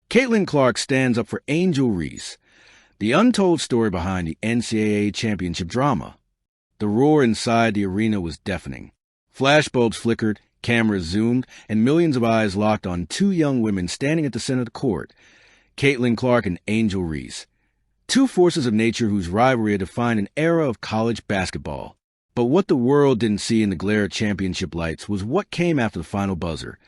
Caitlin Clark stands up for Angel Reese, the untold story behind the NCAA Championship drama. The roar inside the arena was deafening. Flashbulbs flickered, cameras zoomed, and millions of eyes locked on two young women standing at the center of the court, Caitlin Clark and Angel Reese, two forces of nature whose rivalry had defined an era of college basketball. But what the world didn't see in the glare of championship lights was what came after the final buzzer.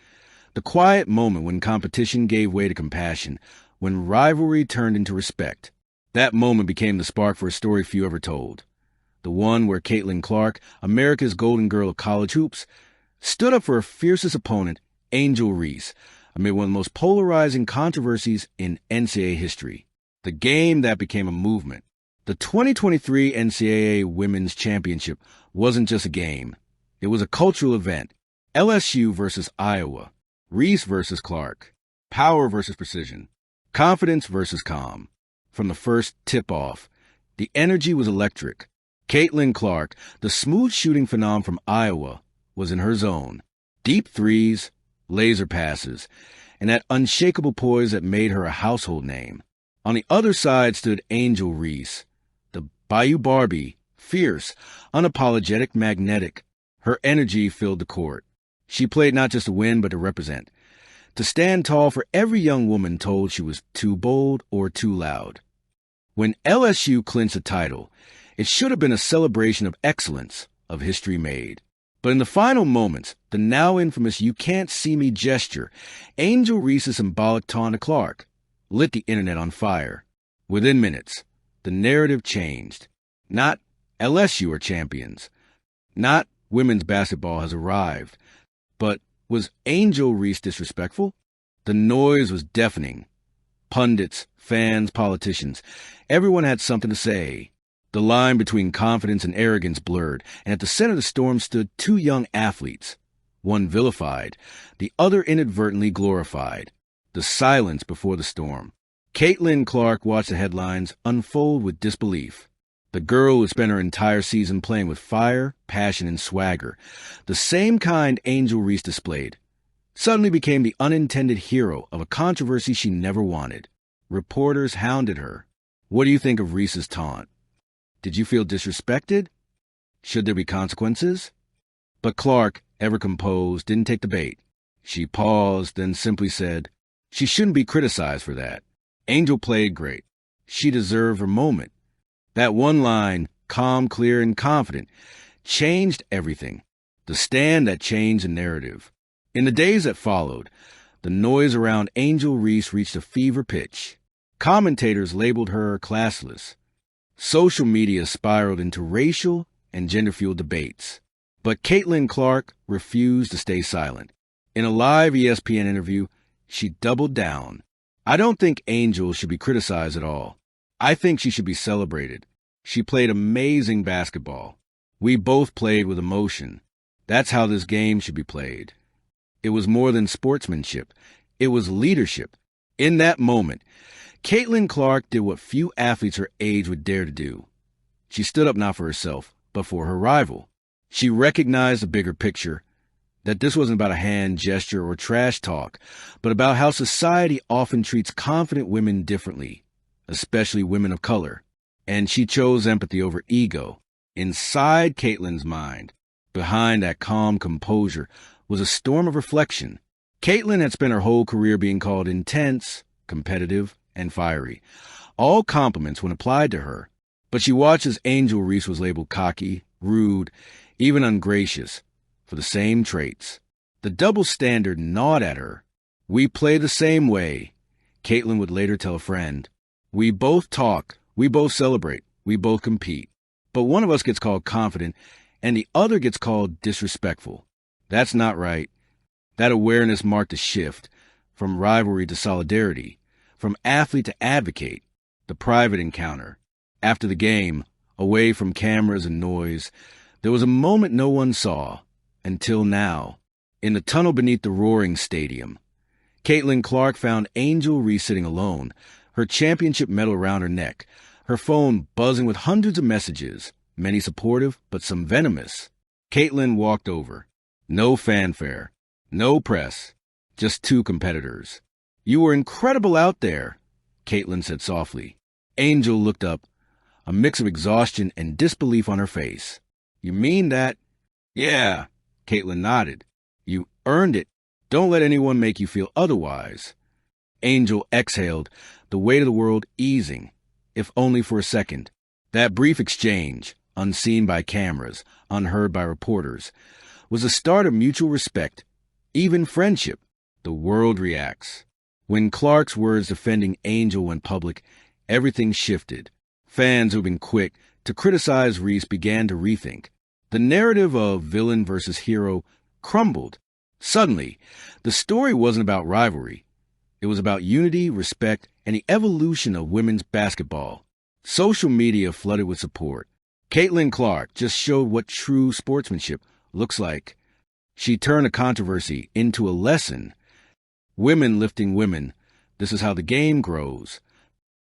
The quiet moment when competition gave way to compassion, when rivalry turned into respect. That moment became the spark for a story few ever told. The one where Caitlin Clark, America's golden girl of college hoops, stood up for her fiercest opponent, Angel Reese, amid one of the most polarizing controversies in NCAA history. The game that became a movement. The 2023 NCAA Women's Championship wasn't just a game. It was a cultural event. LSU versus Iowa. Reese versus Clark. Power versus precision. Confidence versus calm. From the first tip-off, the energy was electric. Caitlin Clark, the smooth-shooting phenom from Iowa, was in her zone. Deep threes, laser passes, and that unshakable poise that made her a household name. On the other side stood Angel Reese, the Bayou Barbie, fierce, unapologetic, magnetic. Her energy filled the court. She played not just to win, but to represent. To stand tall for every young woman told she was too bold or too loud. When LSU clinched the title, it should have been a celebration of excellence, of history made. But in the final moments, the now infamous "you can't see me" gesture, Angel Reese's symbolic taunt to Clark, lit the internet on fire. Within minutes, the narrative changed. Not LSU are champions. Not women's basketball has arrived. But was Angel Reese disrespectful? The noise was deafening. Pundits, fans, politicians, everyone had something to say. The line between confidence and arrogance blurred, and at the center of the storm stood two young athletes, one vilified, the other inadvertently glorified. The silence before the storm. Caitlin Clark watched the headlines unfold with disbelief. The girl who spent her entire season playing with fire, passion, and swagger, the same kind Angel Reese displayed, suddenly became the unintended hero of a controversy she never wanted. Reporters hounded her. What do you think of Reese's taunt? Did you feel disrespected? Should there be consequences? But Clark, ever composed, didn't take the bait. She paused, then simply said, she shouldn't be criticized for that. Angel played great. She deserved her moment. That one line, calm, clear, and confident, changed everything. The stand that changed the narrative. In the days that followed, the noise around Angel Reese reached a fever pitch. Commentators labeled her classless. Social media spiraled into racial and gender-fueled debates. But Caitlin Clark refused to stay silent. In a live ESPN interview, she doubled down. I don't think Angel should be criticized at all. I think she should be celebrated. She played amazing basketball. We both played with emotion. That's how this game should be played. It was more than sportsmanship. It was leadership. In that moment, Caitlin Clark did what few athletes her age would dare to do. She stood up not for herself, but for her rival. She recognized the bigger picture, that this wasn't about a hand gesture or trash talk, but about how society often treats confident women differently, especially women of color. And she chose empathy over ego. Inside Caitlin's mind, behind that calm composure, was a storm of reflection. Caitlin had spent her whole career being called intense, competitive, and fiery, all compliments when applied to her. But she watched as Angel Reese was labeled cocky, rude, even ungracious, for the same traits. The double standard gnawed at her. We play the same way, Caitlin would later tell a friend. We both talk, we both celebrate, we both compete. But one of us gets called confident, and the other gets called disrespectful. That's not right. That awareness marked a shift, from rivalry to solidarity, from athlete to advocate. The private encounter. After the game, away from cameras and noise, there was a moment no one saw. Until now, in the tunnel beneath the roaring stadium, Caitlin Clark found Angel Reese sitting alone, her championship medal around her neck, her phone buzzing with hundreds of messages, many supportive, but some venomous. Caitlin walked over. No fanfare, no press, just two competitors. You were incredible out there, Caitlin said softly. Angel looked up, a mix of exhaustion and disbelief on her face. You mean that? Yeah, Caitlin nodded. You earned it. Don't let anyone make you feel otherwise. Angel exhaled, the weight of the world easing, if only for a second. That brief exchange, unseen by cameras, unheard by reporters, was the start of mutual respect, even friendship. The world reacts. When Clark's words defending Angel went public, everything shifted. Fans who'd been quick to criticize Reese began to rethink. The narrative of villain versus hero crumbled. Suddenly, the story wasn't about rivalry. It was about unity, respect, and the evolution of women's basketball. Social media flooded with support. Caitlin Clark just showed what true sportsmanship looks like. She turned a controversy into a lesson. Women lifting women. This is how the game grows.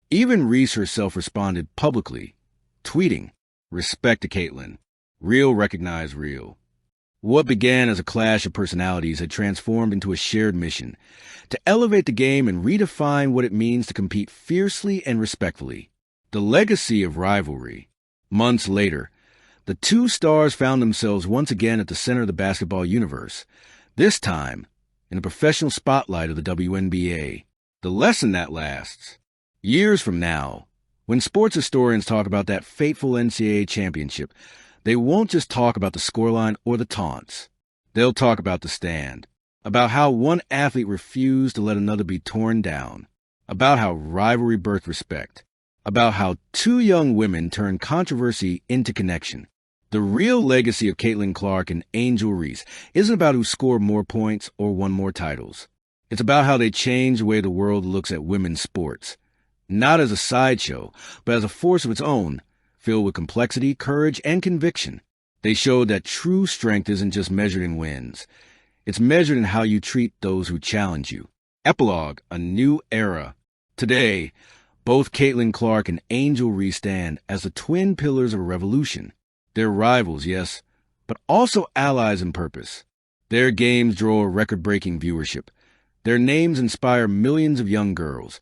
Even Reese herself responded publicly, tweeting, "Respect to Caitlin. Real recognize real." What began as a clash of personalities had transformed into a shared mission to elevate the game and redefine what it means to compete fiercely and respectfully. The legacy of rivalry. Months later, the two stars found themselves once again at the center of the basketball universe, this time in the professional spotlight of the WNBA. The lesson that lasts. Years from now, when sports historians talk about that fateful NCAA championship, they won't just talk about the scoreline or the taunts. They'll talk about the stand, about how one athlete refused to let another be torn down, about how rivalry birthed respect, about how two young women turned controversy into connection. The real legacy of Caitlin Clark and Angel Reese isn't about who scored more points or won more titles. It's about how they changed the way the world looks at women's sports, not as a sideshow, but as a force of its own, filled with complexity, courage, and conviction. They showed that true strength isn't just measured in wins. It's measured in how you treat those who challenge you. Epilogue, a new era. Today, both Caitlin Clark and Angel Reese stand as the twin pillars of a revolution. They're rivals, yes, but also allies in purpose. Their games draw a record-breaking viewership. Their names inspire millions of young girls,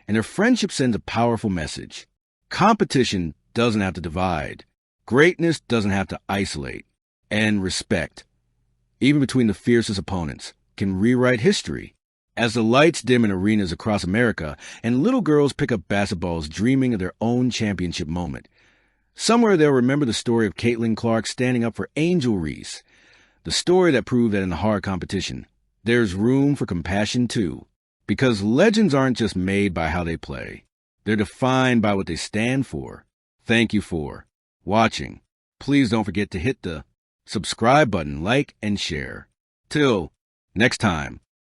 and their friendship sends a powerful message. Competition doesn't have to divide. Greatness doesn't have to isolate. And respect, even between the fiercest opponents, can rewrite history. As the lights dim in arenas across America and little girls pick up basketballs dreaming of their own championship moment, somewhere they'll remember the story of Caitlin Clark standing up for Angel Reese, the story that proved that in the hard competition, there's room for compassion too. Because legends aren't just made by how they play. They're defined by what they stand for. Thank you for watching. Please don't forget to hit the subscribe button, like, and share. Till next time.